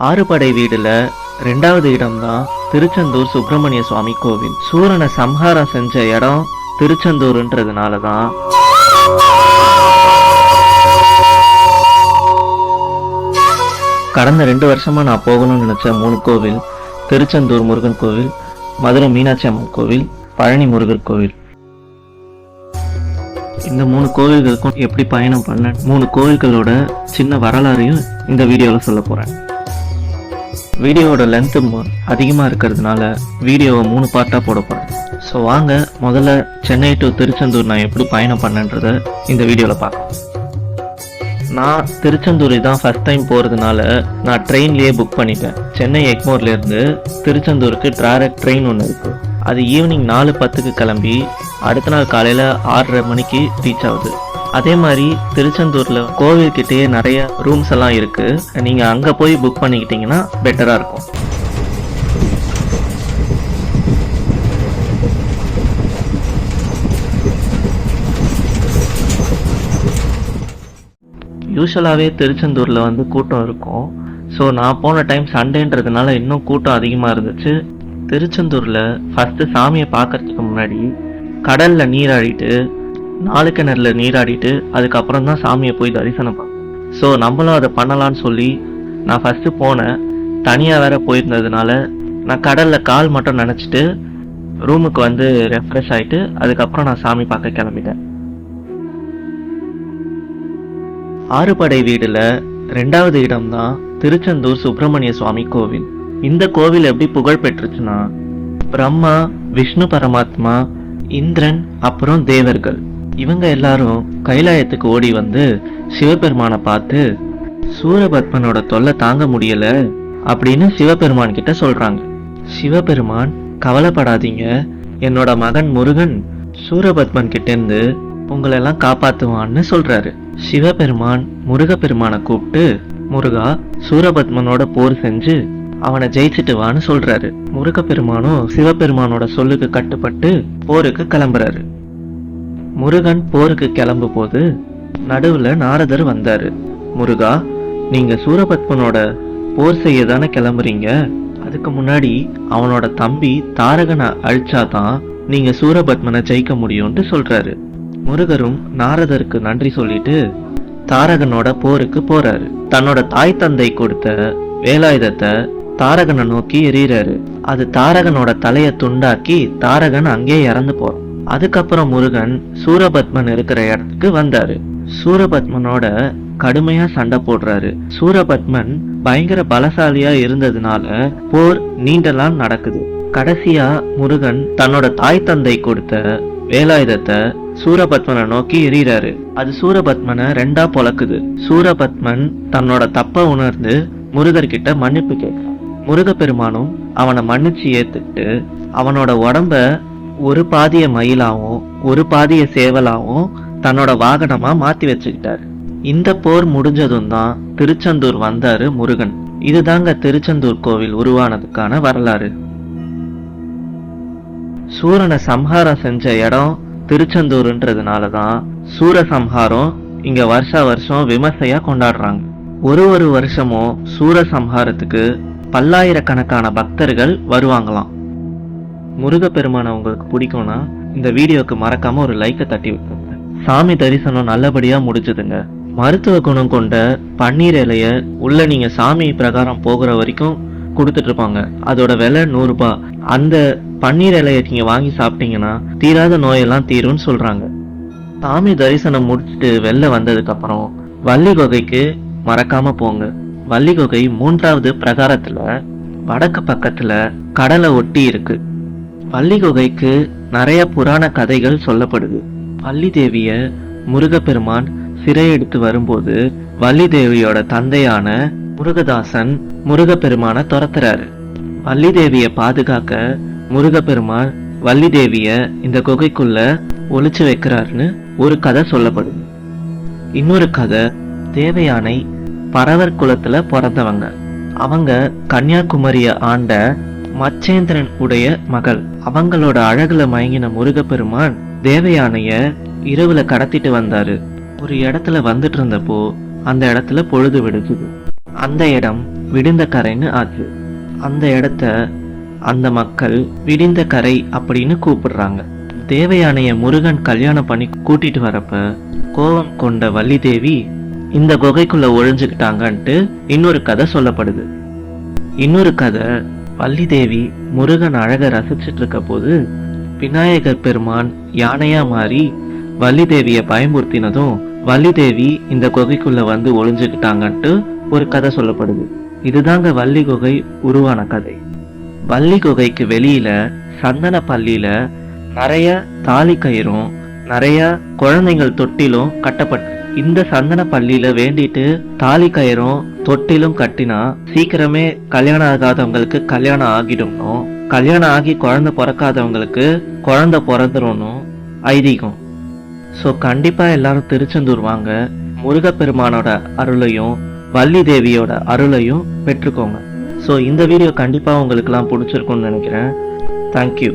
ஆறுபடை வீடுல 2வது இடம்தான் திருச்செந்தூர் சுப்பிரமணிய சுவாமி கோவில். சூரனை சம்ஹாரம் செஞ்ச இடம் திருச்செந்தூர்ன்றதுனாலதான் கடந்த 2 வருஷமா நான் போகணும்னு நினைச்ச 3 கோவில்: திருச்செந்தூர் முருகன் கோவில், மதுரை மீனாட்சி அம்மன் கோவில், பழனி முருகர் கோவில். இந்த 3 கோவில்களுக்கும் எப்படி பயணம் பண்ண 3 கோவில்களோட சின்ன வரலாறையும் இந்த வீடியோவில் சொல்ல போறேன். வீடியோவோட லென்த்து அதிகமாக இருக்கிறதுனால வீடியோவை 3 பார்ட்டாக போட போகிறேன். ஸோ வாங்க முதல்ல சென்னை டு திருச்செந்தூர் நான் எப்படி பயணம் பண்ணேன்றதை இந்த வீடியோவில் பார்க்கலாம். நான் திருச்செந்தூர் தான் ஃபர்ஸ்ட் டைம் போகிறதுனால நான் ட்ரெயின்லேயே புக் பண்ணிட்டேன். சென்னை எக்மோர்லேருந்து திருச்செந்தூருக்கு டைரக்ட் ட்ரெயின் ஒன்று இருக்குது. அது ஈவினிங் 4:10க்கு கிளம்பி அடுத்த நாள் காலையில் 6:30 மணிக்கு ரீச் ஆகுது. அதே மாதிரி திருச்செந்தூரில் கோவில்கிட்டயே நிறைய ரூம்ஸ் எல்லாம் இருக்குது. நீங்கள் அங்கே போய் புக் பண்ணிக்கிட்டீங்கன்னா பெட்டராக இருக்கும். யூஸ்வலாகவே திருச்செந்தூரில் கூட்டம் இருக்கும். ஸோ நான் போன டைம் சண்டேன்றதுனால இன்னும் கூட்டம் அதிகமாக இருந்துச்சு. திருச்செந்தூரில் ஃபஸ்ட்டு சாமியை பார்க்கறதுக்கு முன்னாடி கடலில் நீராடிட்டு 4 கிணறுல நீராடிட்டு அதுக்கப்புறம் தான் சாமியை போய் தரிசனம் பண்ணேன். ஸோ நம்மளும் அதை பண்ணலான்னு சொல்லி நான் ஃபஸ்ட்டு போனேன். தனியாக வேற போயிருந்ததுனால நான் கடலில் கால் மட்டும் நினச்சிட்டு ரூமுக்கு ரெஃப்ரெஷ் ஆகிட்டு அதுக்கப்புறம் நான் சாமி பார்க்க கிளம்பிட்டேன். ஆறுபடை வீடுல 2வது இடம்தான் திருச்செந்தூர் சுப்பிரமணிய சுவாமி கோவில். இந்த கோவில் எப்படி புகழ் பெற்றுச்சுன்னா, பிரம்மா, விஷ்ணு பரமாத்மா, இந்திரன், அப்புறம் தேவர்கள் இவங்க எல்லாரும் கைலாயத்துக்கு ஓடி சிவபெருமானை பார்த்து சூரபத்மனோட தொல்லை தாங்க முடியல அப்படின்னு சிவபெருமான் கிட்ட சொல்றாங்க. சிவபெருமான், கவலைப்படாதீங்க, என்னோட மகன் முருகன் சூரபத்மன் கிட்ட இருந்து உங்களெல்லாம் காப்பாத்துவான்னு சொல்றாரு. சிவபெருமான் முருகப்பெருமானை கூப்பிட்டு, முருகா, சூரபத்மனோட போர் செஞ்சு அவனை ஜெயிச்சுட்டு வான்னு சொல்றாரு. முருகப்பெருமானும் சிவபெருமானோட சொல்லுக்கு கட்டுப்பட்டு போருக்கு கிளம்புறாரு. முருகன் போருக்கு கிளம்பும் போது நடுவுல நாரதர் வந்தாரு. முருகா, நீங்க சூரபத்மனோட போர் செய்ய தானே கிளம்புறீங்க, அதுக்கு முன்னாடி அவனோட தம்பி தாரகனை அழிச்சாதான் நீங்க சூரபத்மனை ஜெயிக்க முடியும்னு சொல்றாரு. முருகரும் நாரதருக்கு நன்றி சொல்லிட்டு தாரகனோட போருக்கு போறாரு. தன்னோட தாய் தந்தை கொடுத்த வேலாயுதத்தை தாரகனை நோக்கி எறிகிறாரு. அது தாரகனோட தலையை துண்டாக்கி தாரகன் அங்கே இறந்து போறான். அதுக்கப்புறம் முருகன் சூரபத்மன் இருக்கிற இடத்துக்கு வந்தாரு. சூரபத்மனோட கடுமையா சண்டை போடுறாரு. சூரபத்மன் பயங்கர பலசாலியா இருந்ததுனால போர் நீண்டலாம் நடக்குது. கடைசியா முருகன் தன்னோட தாய் தந்தை கொடுத்த வேலாயுதத்தை சூரபத்மனை நோக்கி எறிகிறாரு. அது சூரபத்மனை 2ஆ பொளக்குது. சூரபத்மன் தன்னோட தப்ப உணர்ந்து முருகர்கிட்ட மன்னிப்பு கேட்கிறான். முருகப்பெருமானும் அவனை மன்னிச்சு ஏத்துக்கிட்டு அவனோட உடம்ப ஒரு பாதிய மயிலாவும் ஒரு பாதிய சேவலாவும் தன்னோட வாகனமா மாத்தி வச்சுக்கிட்டாரு. இந்த போர் முடிஞ்சதும் தான் திருச்செந்தூர் வந்தாரு முருகன். இதுதாங்க திருச்செந்தூர் கோவில் உருவானதுக்கான வரலாறு. சூரனை சம்ஹாரம் செஞ்ச இடம் திருச்செந்தூர்ன்றதுனாலதான் சூரசம்ஹாரம் இங்க வருஷம் விமர்சையா கொண்டாடுறாங்க. ஒரு வருஷமும் சூரசம்ஹாரத்துக்கு பல்லாயிரக்கணக்கான பக்தர்கள் வருவாங்களாம். முருகப்பெருமானை உங்களுக்கு பிடிக்கும்னா இந்த வீடியோக்கு மறக்காம ஒரு லைக்கை தட்டி விட்டுருங்க. சாமி தரிசனம் நல்லபடியா முடிஞ்சதுங்க. மருத்துவ குணம் கொண்ட பன்னீர் இலைய உள்ள நீங்க சாமி பிரகாரம் போகிற வரைக்கும் கொடுத்துட்டு இருப்பாங்க. அதோட விலை 100 ரூபாய். அந்த பன்னீர் இலையை நீங்க வாங்கி சாப்பிட்டீங்கன்னா தீராத நோயெல்லாம் தீரும்னு சொல்றாங்க. சாமி தரிசனம் முடிச்சுட்டு வெளில வந்ததுக்கு அப்புறம் வள்ளி குகைக்கு மறக்காம போங்க. வள்ளி குகை 3வது பிரகாரத்துல வடக்கு பக்கத்துல கடலை ஒட்டி இருக்கு. வள்ளி குகைக்கு நிறைய புராண கதைகள் சொல்லப்படுது. வள்ளி தேவிய முருகப்பெருமான் சிறையெடுத்து வரும்போது வள்ளி தேவியோட தந்தையான முருகதாசன் முருகப்பெருமான துரத்துறாரு. வள்ளி தேவிய பாதுகாக்க முருகப்பெருமான் வள்ளி தேவிய இந்த குகைக்குள்ள ஒளிச்சு வைக்கிறாருன்னு ஒரு கதை சொல்லப்படுது. இன்னொரு கதை, தேவயானை பறவர் குலத்துல பிறந்தவங்க. அவங்க கன்னியாகுமரிய ஆண்ட மச்சேந்திரன் உடைய மகள். அவங்களோட அழகுல மயங்கின முருகப்பெருமான் தேவயானைய இரவுல கடத்திட்டு வந்தாரு. ஒரு இடத்துல வந்துட்டு இருந்தப்போ அந்த இடத்துல பொழுது விடுக்குது. அந்த இடம் விடிந்த கரைன்னு ஆச்சு. அந்த இடத்த அந்த மக்கள் விடிந்த கரை அப்படின்னு கூப்பிடுறாங்க. தேவயானைய முருகன் கல்யாணம் பண்ணி கூட்டிட்டு வரப்ப கோபம் கொண்ட வள்ளி தேவி இந்த குகைக்குள்ள ஒழிஞ்சுக்கிட்டாங்கன்ட்டு இன்னொரு கதை சொல்லப்படுது. இன்னொரு கதை, வள்ளி தேவி முருகன் அழக ரசிச்சிட்டு இருக்க போது விநாயகர் பெருமான் யானையா மாறி வள்ளி தேவிய பயமுறுத்தினதும் வள்ளி தேவி இந்த குகைக்குள்ள வந்து ஒளிஞ்சுக்கிட்டாங்கன்ட்டு ஒரு கதை சொல்லப்படுது. இதுதாங்க வள்ளி குகை உருவான கதை. வள்ளி குகைக்கு வெளியில சந்தன பள்ளியில நிறைய தாலி கயிறும் நிறைய குழந்தைகள் தொட்டிலும் கட்டப்பட்டு, இந்த சந்தன பள்ளியில வேண்டிட்டு தாலி கயிறும் தொட்டிலும் கட்டினா சீக்கிரமே கல்யாணம் ஆகாதவங்களுக்கு கல்யாணம் ஆகிடணும், கல்யாணம் ஆகி குழந்தை பிறக்காதவங்களுக்கு குழந்தை பிறந்துடணும் ஐதீகம். ஸோ கண்டிப்பா எல்லாரும் திருச்செந்தூர் வாங்க, முருகப்பெருமானோட அருளையும் வள்ளி தேவியோட அருளையும் பெற்றுக்கோங்க. ஸோ இந்த வீடியோ கண்டிப்பா உங்களுக்குலாம் பிடிச்சிருக்கும்னு நினைக்கிறேன். தேங்க்யூ.